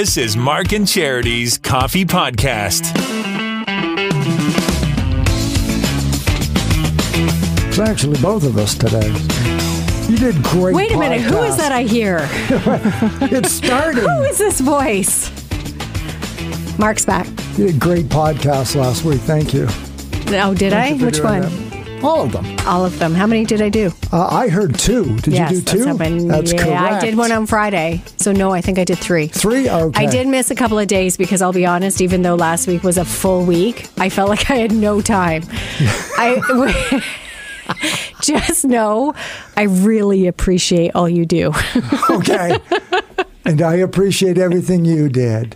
This is Mark and Charity's Coffee Podcast. It's actually both of us today. You did great. Wait a minute. Who is that I hear? It started. Who is this voice? Mark's back. You did great podcast last week. Thank you. Oh, did I? Which one? All of them. All of them. How many did I do? I heard 2. Did you do 2? That's correct. I did one on Friday. So no, I think I did 3. 3? Okay. I did miss a couple of days because I'll be honest, even though last week was a full week, I felt like I had no time. Just know I really appreciate all you do. Okay. And I appreciate everything you did.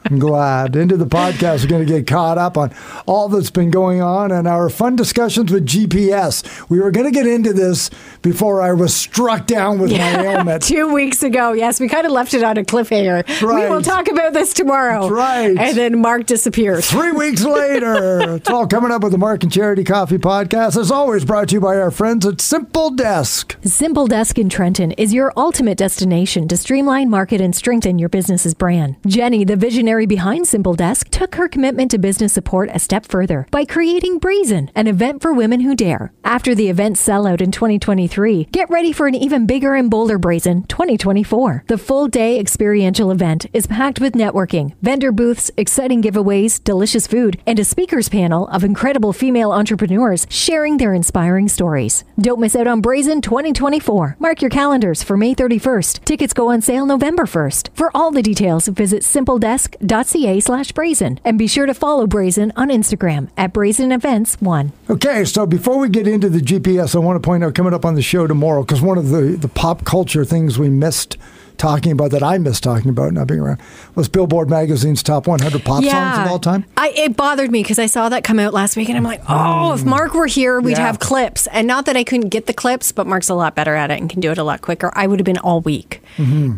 I'm glad. Into the podcast, we're going to get caught up on all that's been going on and our fun discussions with GPS. We were going to get into this before I was struck down with my ailment. 2 weeks ago. Yes, we kind of left it on a cliffhanger. Right. We will talk about this tomorrow. That's right. And then Mark disappeared. 3 weeks later. It's all coming up with the Mark and Charity Coffee Podcast. As always, brought to you by our friends at Simple Desk. Simple Desk in Trenton is your ultimate destination to streamline, market, and strengthen your business's brand. Jenny, the visionary behind Simple Desk, took her commitment to business support a step further by creating BRAZEN, an event for women who dare. After the event sellout in 2023, get ready for an even bigger and bolder BRAZEN 2024. The full-day experiential event is packed with networking, vendor booths, exciting giveaways, delicious food, and a speakers panel of incredible female entrepreneurs sharing their inspiring stories. Don't miss out on BRAZEN 2024. Mark your calendars for May 31st. Tickets go on sale November 1st. For all the details, visit simpledesk.ca/brazen and be sure to follow BRAZEN on Instagram at BRAZEN Events 1. Okay, so before we get into the GPS, I want to point out coming up on the show tomorrow, because one of the pop culture things we missed talking about, that I missed talking about not being around, was Billboard Magazine's top 100 pop songs of all time. It bothered me because I saw that come out last week and I'm like, if Mark were here, we'd have clips. And not that I couldn't get the clips, but Mark's a lot better at it and can do it a lot quicker. I would have been all week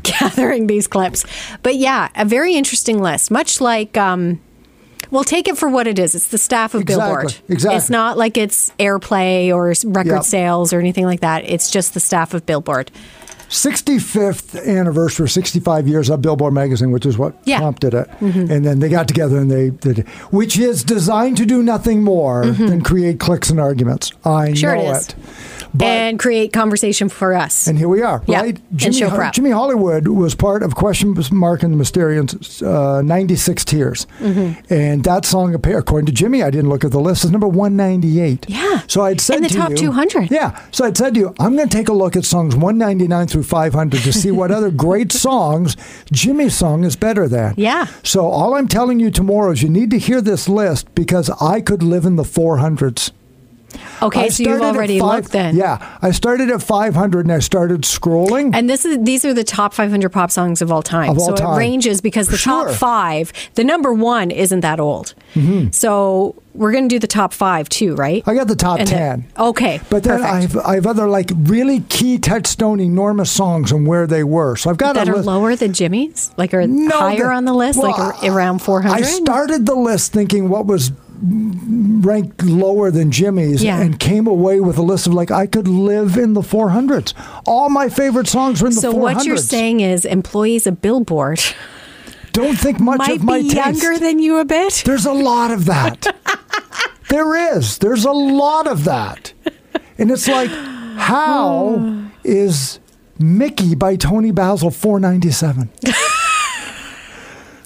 gathering these clips. But yeah, a very interesting list, much like... Well, take it for what it is. It's the staff of Billboard. Exactly. It's not like it's airplay or record sales or anything like that. It's just the staff of Billboard. 65th anniversary, 65 years of Billboard Magazine, which is what prompted it. And then they got together and they did it, which is designed to do nothing more than create clicks and arguments. I know it. But, and create conversation for us. And here we are, right? Jimmy Hollywood was part of Question Mark and the Mysterians' 96 Tears. And that song, according to Jimmy, I didn't look at the list, is number 198. Yeah. So I'd said in the top 200. Yeah. So I'd said to you, I'm going to take a look at songs 199 through 500 to see what other great songs Jimmy's song is better than. Yeah. So all I'm telling you tomorrow is you need to hear this list, because I could live in the 400s. Okay, so you've already looked then. Yeah, I started at 500 and I started scrolling. And these are the top 500 pop songs of all time. It ranges because the top 5, the number 1 isn't that old. So we're going to do the top 5 too, right? I got the top 10. Okay, but then I have other like really key touchstone enormous songs and where they were. So I've got that are lower than Jimmy's, like are higher on the list, like around 400. I started the list thinking what was ranked lower than Jimmy's and came away with a list of like I could live in the 400s. All my favorite songs were in the 400s. So what you're saying is employees of Billboard don't think much of my taste. Might be younger than you a bit. There's a lot of that. There's a lot of that. And it's like, how is Mickey by Tony Basil 497?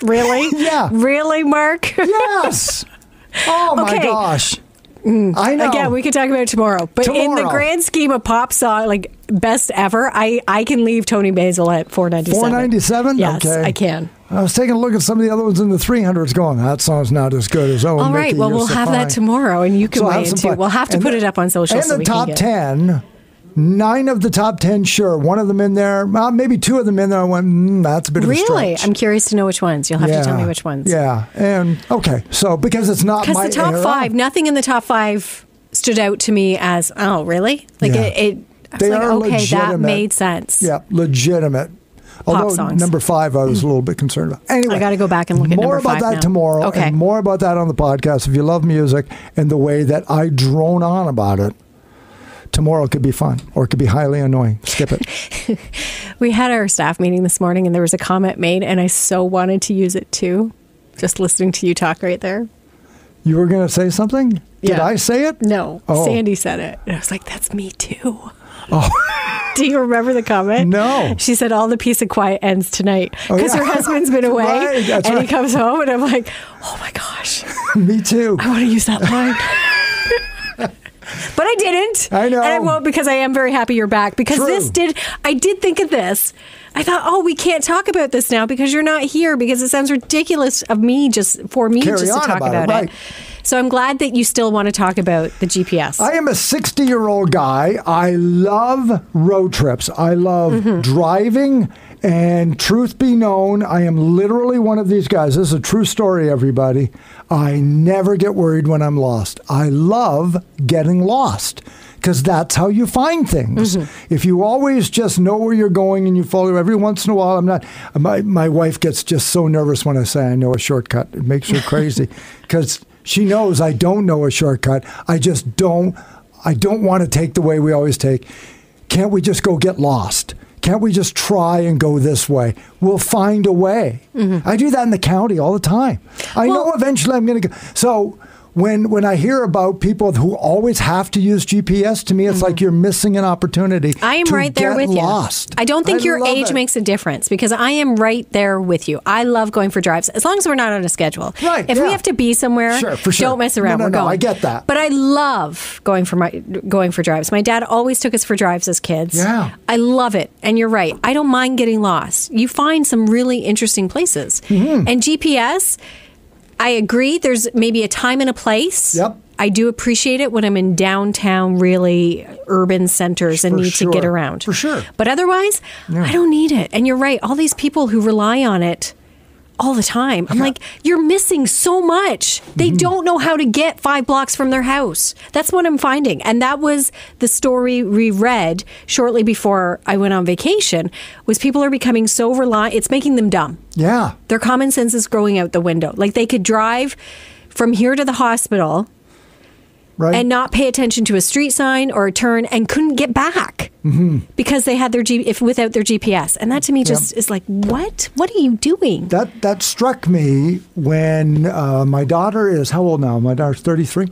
Really? Yeah. Really, Mark? Yes. Oh, my gosh. I know. Again, we could talk about it tomorrow. But in the grand scheme of pop song, like best ever, I can leave Tony Basil at 497. 497? Yes, okay. I can. I was taking a look at some of the other ones in the 300s going, that song's not as good as All right, Mickey, well, we'll have that tomorrow, and you can weigh in too. We'll have to put it up on social so we can get it. And the top 10... 9 of the top 10, sure. One of them in there, maybe 2 of them in there. I went, that's a bit of a stretch. Really? I'm curious to know which ones. You'll have to tell me which ones. Yeah. And, okay. So, because it's not my Because the top 5, nothing in the top 5 stood out to me as, oh, really? Like, I was like, okay, that made sense. Yeah, legitimate. Although songs. Number 5, I was a little bit concerned about. Anyway, I got to go back and look at number 5 more about that now. tomorrow. Okay. And more about that on the podcast. If you love music and the way that I drone on about it, tomorrow could be fun or it could be highly annoying. Skip it. We had our staff meeting this morning and there was a comment made and I so wanted to use it too. Just listening to you talk right there. You were going to say something? Did I say it? No. Oh. Sandy said it. And I was like, that's me too. Oh. Do you remember the comment? No. She said, all the peace and quiet ends tonight. Because her husband's been away. Right, that's and right. he comes home and I'm like, oh my gosh. Me too. I want to use that line. But I didn't. I know. And I won't because I am very happy you're back. Because True. I did think of this. I thought, oh, we can't talk about this now because you're not here because it sounds ridiculous of me just to talk about it. So I'm glad that you still want to talk about the GPS. I am a 60-year-old guy. I love road trips. I love driving. And truth be known, I am literally one of these guys. This is a true story, everybody. I never get worried when I'm lost. I love getting lost because that's how you find things. If you always just know where you're going and you follow every once in a while, my wife gets just so nervous when I say I know a shortcut. It makes her crazy because she knows I don't know a shortcut. I don't want to take the way we always take. Can't we just go get lost? Can't we just try and go this way? We'll find a way. I do that in the county all the time. I know eventually I'm going to go. So when I hear about people who always have to use GPS, to me, it's like you're missing an opportunity. I am right there with lost. you. I don't think your age makes a difference because I am right there with you. I love going for drives as long as we're not on a schedule. Right. If we have to be somewhere, don't mess around. No, we're going. I get that. But I love going for drives. My dad always took us for drives as kids. Yeah. I love it. And you're right. I don't mind getting lost. You find some really interesting places. And GPS, I agree. There's maybe a time and a place. Yep. I do appreciate it when I'm in downtown, really urban centers and need to get around. For sure. But otherwise, I don't need it. And you're right. All these people who rely on it all the time. I'm like, you're missing so much. They don't know how to get 5 blocks from their house. That's what I'm finding. And that was the story we read shortly before I went on vacation, was people are becoming so reliant. It's making them dumb. Yeah. Their common sense is going out the window. Like they could drive from here to the hospital and not pay attention to a street sign or a turn and couldn't get back because they had their without their GPS. And that to me just is like, what? What are you doing? That struck me when my daughter is, how old now? My daughter's 33.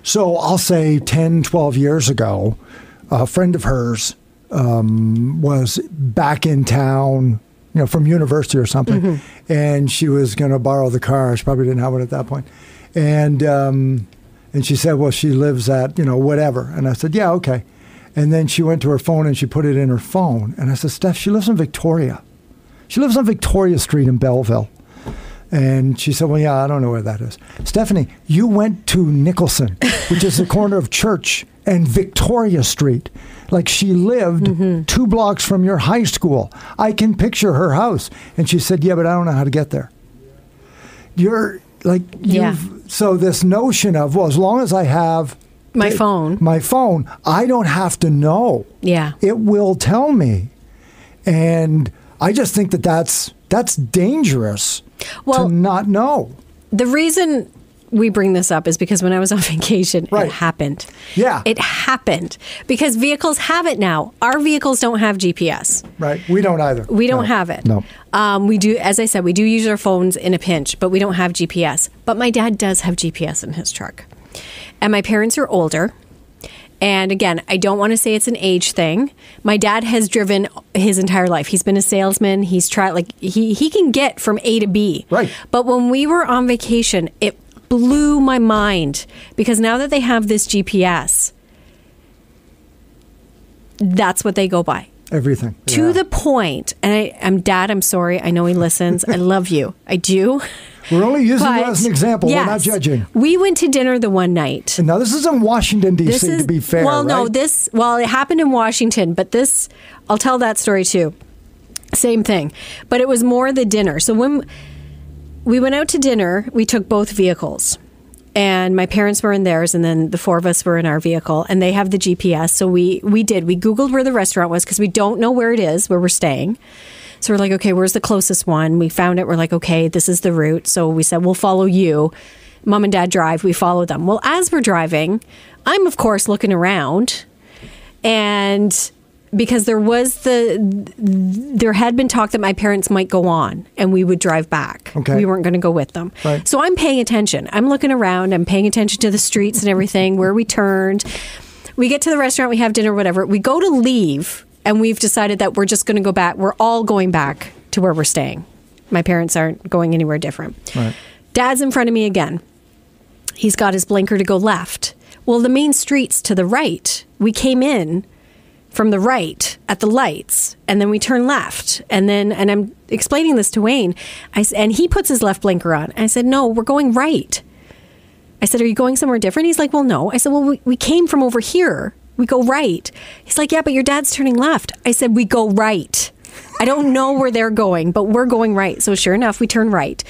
So I'll say 10, 12 years ago, a friend of hers was back in town, from university or something. And she was going to borrow the car. She probably didn't have one at that point. And she said, well, she lives at, whatever. And I said, yeah, okay. And then she went to her phone and she put it in her phone. And I said, Steph, she lives in Victoria. She lives on Victoria Street in Belleville. And she said, well, yeah, I don't know where that is. Stephanie, you went to Nicholson, which is the corner of Church and Victoria Street. Like she lived 2 blocks from your high school. I can picture her house. And she said, yeah, but I don't know how to get there. So this notion of, well, as long as I have my phone, I don't have to know. Yeah. It will tell me. And I just think that's dangerous to not know. The reason we bring this up is because when I was on vacation, it happened. Yeah. It happened because vehicles have it now. Our vehicles don't have GPS. Right. We don't either. We don't have it. No. We do, as I said, we do use our phones in a pinch, but we don't have GPS. But my dad does have GPS in his truck. And my parents are older. And again, I don't want to say it's an age thing. My dad has driven his entire life. He's been a salesman. He's tried, he can get from A to B. Right. But when we were on vacation, it blew my mind because now that they have this GPS, that's what they go by. Everything. To the point, and Dad, I'm sorry. I know he listens. I love you. I do. We're only using you as an example. Yes, we're not judging. We went to dinner the one night. And now this is in Washington, D.C., to be fair, it happened in Washington, but I'll tell that story too. Same thing. But it was more the dinner. So when we went out to dinner, we took both vehicles. And my parents were in theirs, and then the 4 of us were in our vehicle, and they have the GPS. So we Googled where the restaurant was because we don't know where it is, where we're staying. So we're like, okay, where's the closest one? We found it. We're like, okay, this is the route. So we said, we'll follow you. Mom and Dad drive. We follow them. Well, as we're driving, I'm, of course, looking around, and because there had been talk that my parents might go on and we would drive back. Okay. We weren't going to go with them. Right. So I'm paying attention. I'm looking around. I'm paying attention to the streets and everything, where we turned. We get to the restaurant, we have dinner, whatever. We go to leave, and we've decided that we're just going to go back. We're all going back to where we're staying. My parents aren't going anywhere different. Right. Dad's in front of me again. He's got his blinker to go left. Well, the main street's to the right. We came in from the right at the lights, and then we turn left. And I'm explaining this to Wayne, and he puts his left blinker on. I said, no, we're going right. I said, are you going somewhere different? He's like, well, no. I said, well, we came from over here. We go right. He's like, yeah, but your dad's turning left. I said, we go right. I don't know where they're going, but we're going right. So sure enough, we turn right.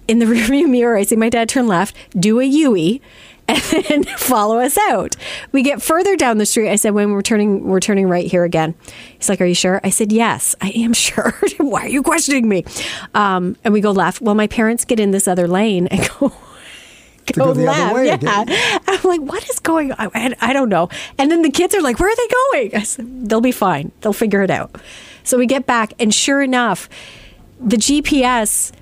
In the rearview mirror, I see my dad turn left, do a U-ey, and then follow us out. We get further down the street. I said, when we're turning right here again. He's like, are you sure? I said, yes, I am sure. Why are you questioning me? And we go left. Well, my parents get in this other lane and go the left. other way Yeah. again. I'm like, what is going on? I don't know. And then the kids are like, where are they going? I said, they'll be fine. They'll figure it out. So we get back, and sure enough, the GPS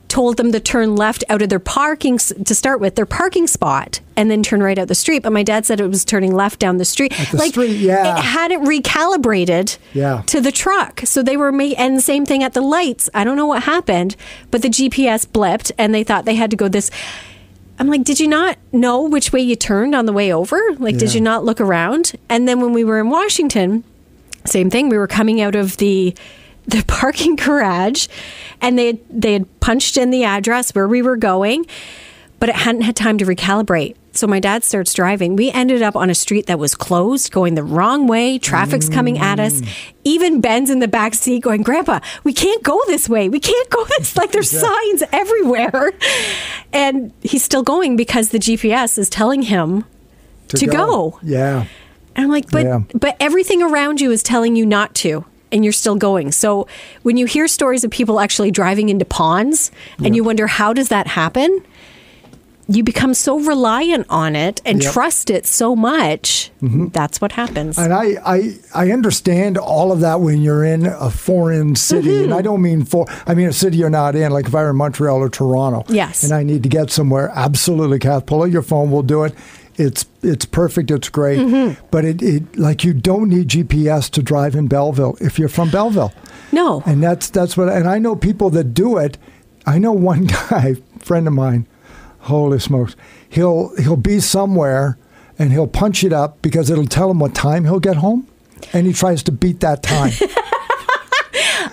told them to turn left out of their parking, to start with, their parking spot, and then turn right out the street. But my dad said it was turning left down the street. At the street, yeah. It hadn't recalibrated to the truck. So they were and the same thing at the lights. I don't know what happened, but the GPS blipped, and they thought they had to go this. I'm like, did you not know which way you turned on the way over? Like, did you not look around? And then when we were in Washington, same thing. We were coming out of the parking garage, and they had punched in the address where we were going, but it hadn't had time to recalibrate. So my dad starts driving. We ended up on a street that was closed, going the wrong way. Traffic's coming at us. Even Ben's in the back seat going, Grandpa, we can't go this way. We can't go this. Like, there's signs everywhere. And he's still going because the GPS is telling him to go. Yeah. And I'm like, but everything around you is telling you not to, and you're still going. So when you hear stories of people actually driving into ponds, and you wonder, how does that happen? You become so reliant on it and trust it so much. That's what happens. And I understand all of that when you're in a foreign city. And I don't mean a city you're not in, like if I were in Montreal or Toronto. Yes. And I need to get somewhere, absolutely, Kath, pull out your phone, we'll do it. It's perfect, it's great. But it like, you don't need GPS to drive in Belleville if you're from Belleville. No. And that's what, and I know people that do it. I know one guy, friend of mine, holy smokes, he'll be somewhere and he'll punch it up because it'll tell him what time he'll get home, and he tries to beat that time.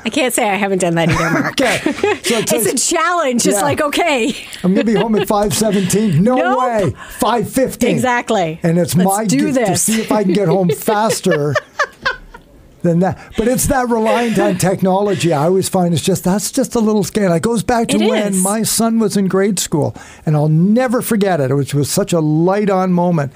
I can't say I haven't done that either, Mark. Okay. So it's a challenge. It's like, okay. I'm going to be home at 5:17. No Nope. way. 5:15. Exactly. And it's Let's do this. to see if I can get home faster than that. But it's that reliant on technology. I always find that's just a little scale. It goes back to when my son was in grade school, and I'll never forget it, which was such a light-on moment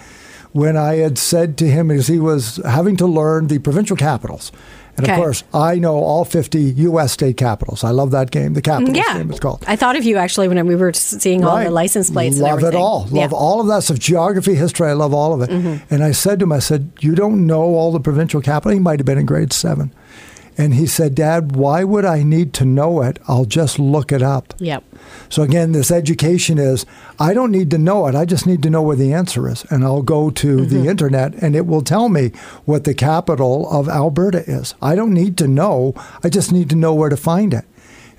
when I had said to him, as he was having to learn the provincial capitals. And of course, I know all 50 U.S. state capitals. I love that game. The Capitals game, it's called. I thought of you, actually, when we were seeing all the license plates and everything. Love it all. Love all of that stuff. Geography, history, I love all of it. And I said to him, you don't know all the provincial capitals? He might have been in grade 7. And he said, Dad, why would I need to know it? I'll just look it up. Yep. So again, this education is, I don't need to know it. I just need to know where the answer is. And I'll go to the internet, and it will tell me what the capital of Alberta is. I don't need to know. I just need to know where to find it.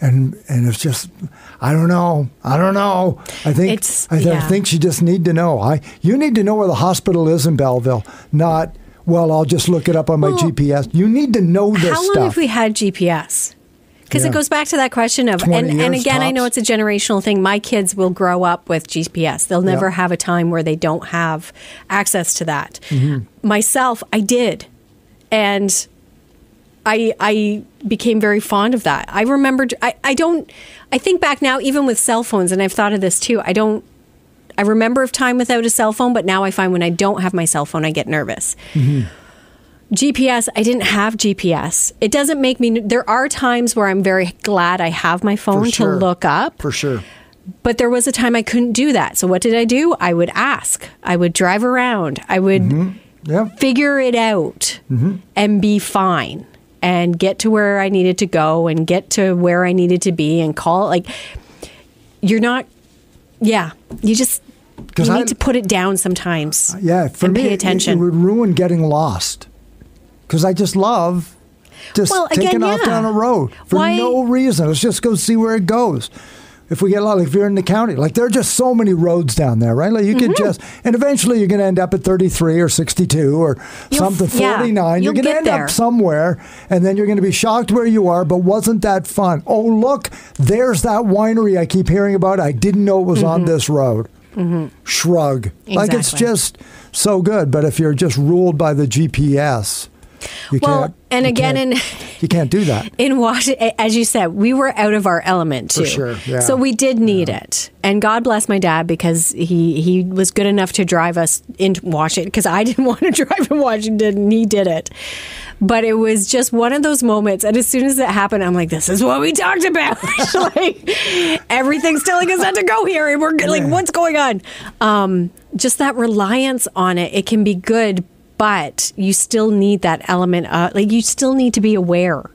And it's just, I don't know. I think you just need to know. You need to know where the hospital is in Belleville, not, well, I'll just look it up on my GPS. You need to know this stuff. How long have we had GPS? Because it goes back to that question of, and again, tops. I know it's a generational thing. My kids will grow up with GPS. They'll never have a time where they don't have access to that. Myself, I did. And I became very fond of that. I remembered, I think back now, even with cell phones, and I've thought of this too, I remember of time without a cell phone, but now I find when I don't have my cell phone, I get nervous. GPS, I didn't have GPS. It doesn't make me... There are times where I'm very glad I have my phone to look up. For sure. But there was a time I couldn't do that. So what did I do? I would ask. I would drive around. I would figure it out and be fine and get to where I needed to go and get to where I needed to be and call. Like, you're not, you just, you need to put it down sometimes. For and me, pay attention. It would ruin getting lost. Because I just love taking off down a road for no reason. Let's just go see where it goes. If we get a lot, like if you're in the county, like there are just so many roads down there, right? Like you could and eventually you're going to end up at 33 or 62 or something, 49. You're going to end up somewhere, and then you're going to be shocked where you are, but wasn't that fun? Oh, look, there's that winery I keep hearing about. I didn't know it was on this road. Shrug. Exactly. Like it's just so good. But if you're just ruled by the GPS, you can't do that. In Washington, as you said, we were out of our element too. For sure, yeah. So we did need it. And God bless my dad because he was good enough to drive us into Washington because I didn't want to drive in Washington and he did it. But it was just one of those moments. And as soon as it happened, I'm like, this is what we talked about. Like, everything's telling us not to go here. And we're like, what's going on? Just that reliance on it. It can be good, but you still need that element. You still need to be aware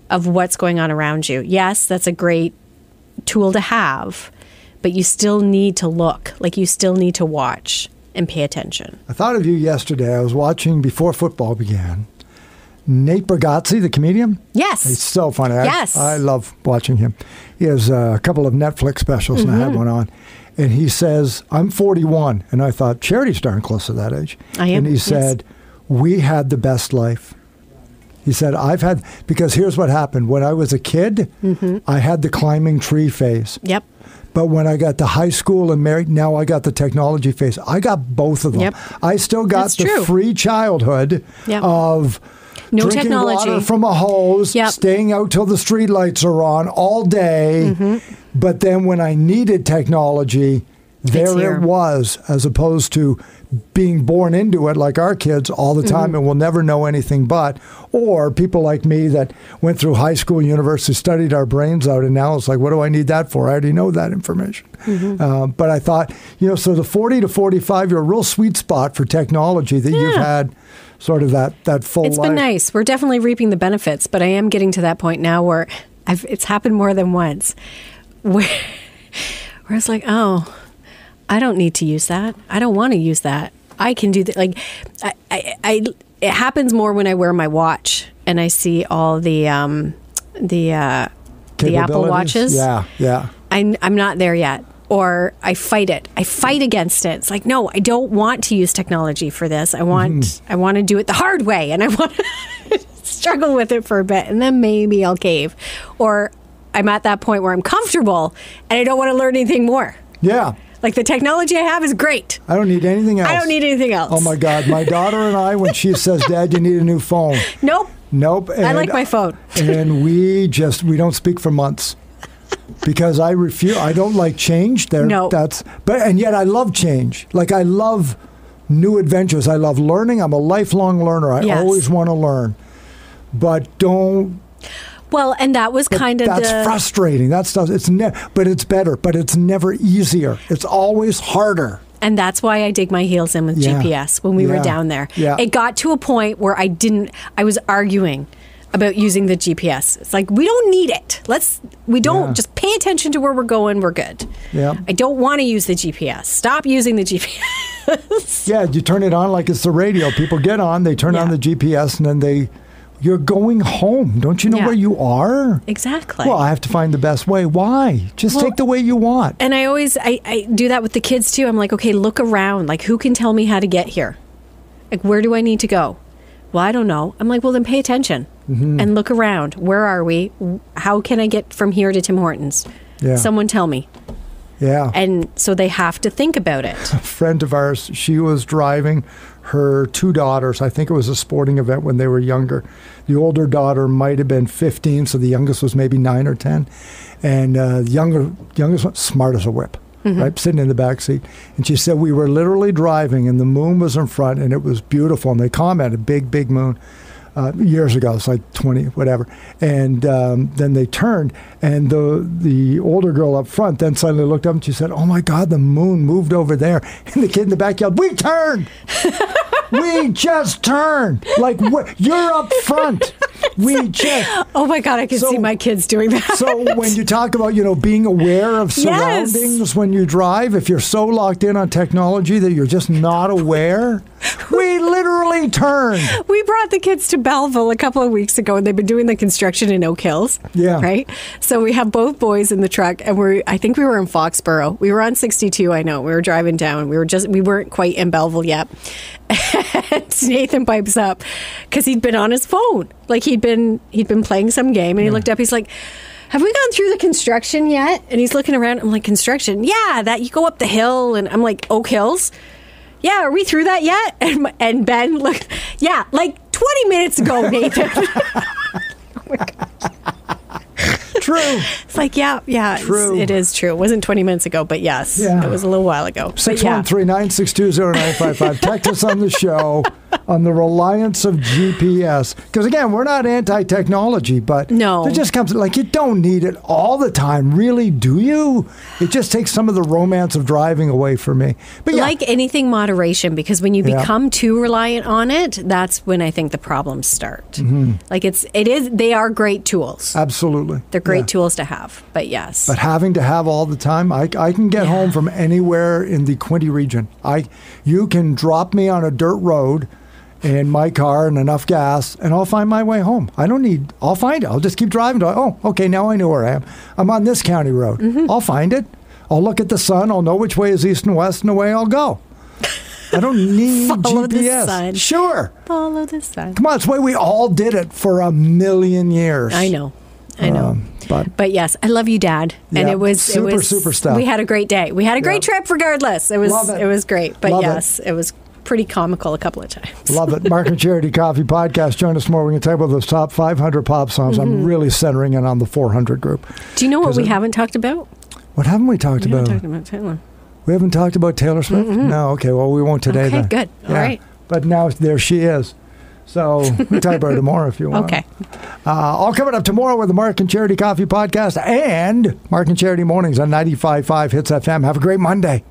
of what's going on around you. Yes, that's a great tool to have, but you still need to look. Like, you still need to watch and pay attention. I thought of you yesterday. I was watching before football began. Nate Bargatze, the comedian. Yes. He's so funny. Yes. I love watching him. He has a couple of Netflix specials, and I had one on. And he says, I'm 41. And I thought, Charity's darn close to that age. I am. And he said, we had the best life. He said, because here's what happened. When I was a kid, I had the climbing tree phase. Yep. But when I got to high school and married, now I got the technology phase. I got both of them. Yep. I still got free childhood of no drinking technology. water from a hose, staying out till the street lights are on all day. But then when I needed technology, there it was, as opposed to being born into it like our kids all the time and will never know anything but, or people like me that went through high school, university, studied our brains out, and now it's like, what do I need that for? I already know that information. But I thought, so the 40 to 45, you're a real sweet spot for technology that you've had sort of that full life. It's been nice. We're definitely reaping the benefits, but I am getting to that point now where it's happened more than once, where it's like, oh, I don't need to use that. I don't want to use that. I can do that. Like, it happens more when I wear my watch and I see all the Apple Watches. Yeah. I'm not there yet. Or I fight it. I fight against it. It's like, no, I don't want to use technology for this. I want to do it the hard way, and I want to struggle with it for a bit, and then maybe I'll cave. Or I'm at that point where I'm comfortable and I don't want to learn anything more. Yeah. Like, the technology I have is great. I don't need anything else. I don't need anything else. Oh, my God. My daughter and I, when she says, Dad, you need a new phone. Nope. And I like my phone. And we don't speak for months. Because I refuse. I don't like change. And yet I love change. Like, I love new adventures. I love learning. I'm a lifelong learner. I always want to learn. But don't. Well, and that was that's frustrating. That stuff. But it's better. But it's never easier. It's always harder. And that's why I dig my heels in with GPS when we were down there. Yeah. It got to a point where I was arguing about using the GPS. It's like, we don't need it. Just pay attention to where we're going. We're good. Yeah. I don't want to use the GPS. Stop using the GPS. Yeah, you turn it on like it's the radio. People get on, they turn on the GPS, and then you're going home. Don't you know where you are? Exactly. Well, I have to find the best way. Why? Just take the way you want. And I do that with the kids too. I'm like, okay, look around. Like, who can tell me how to get here? Like, where do I need to go? Well, I don't know. I'm like, well, then pay attention and look around. Where are we? How can I get from here to Tim Hortons? Yeah. Someone tell me. Yeah. And so they have to think about it. A friend of ours, she was driving her two daughters. I think it was a sporting event when they were younger. The older daughter might have been 15, so the youngest was maybe 9 or 10. And the youngest one, smart as a whip. Right, sitting in the back seat. And she said, we were literally driving and the moon was in front and it was beautiful. And they commented, big moon, years ago. It's like 20, whatever. And then they turned and the older girl up front then suddenly looked up and she said, oh my God, the moon moved over there. And the kid in the back yelled, we turned! We just turned. Like, you're up front. We just. Oh my God, I can see my kids doing that. So when you talk about, being aware of surroundings when you drive, if you're so locked in on technology that you're just not aware, we literally turned. We brought the kids to Belleville a couple of weeks ago, and they've been doing the construction in Oak Hills. Yeah. Right? So we have both boys in the truck, and I think we were in Foxborough. We were on 62, I know. We were driving down. We weren't quite in Belleville yet. And Nathan pipes up because he'd been on his phone. Like he'd been playing some game, and he looked up. He's like, "Have we gone through the construction yet?" And he's looking around. I'm like, "Construction? Yeah, that you go up the hill." And I'm like, "Oak Hills? Yeah, are we through that yet?" And Ben looked, "Yeah, like 20 minutes ago, Nathan." Oh my gosh. True. It's like, yeah, true. it is true. It wasn't 20 minutes ago, but yes, it was a little while ago. 613-962-0955. Text us on the show on the reliance of GPS. Because again, we're not anti-technology, but it just comes like you don't need it all the time. Really, do you? It just takes some of the romance of driving away from me. But like anything, moderation, because when you become too reliant on it, that's when I think the problems start. Mm-hmm. Like they are great tools. Absolutely. They're great tools to have, but yes. But having to have all the time, I can get home from anywhere in the Quinte region. You can drop me on a dirt road in my car and enough gas, and I'll find my way home. I'll find it. I'll just keep driving. Okay, now I know where I am. I'm on this county road. Mm-hmm. I'll find it. I'll look at the sun. I'll know which way is east and west, and away I'll go. I don't need Follow GPS. The sun. Sure. Follow the sun. Come on, it's the way we all did it for a million years. I know. But yes, I love you, Dad. And it was super stuff. We had a great day. We had a great trip regardless. It was great. But it was pretty comical a couple of times. Love it. Mark and Charity Coffee Podcast. Join us more. We're going to talk about those top 500 pop songs. Mm-hmm. I'm really centering in on the 400 group. Do you know what we haven't talked about? What haven't we talked about? We haven't talked about Taylor. We haven't talked about Taylor Swift? Mm-hmm. No. Okay. Well, we won't today then. Okay, good. All right. But now there she is. So we'll talk about it tomorrow if you want. Okay. All coming up tomorrow with the Mark and Charity Coffee Podcast and Mark and Charity Mornings on 95.5 Hits FM. Have a great Monday.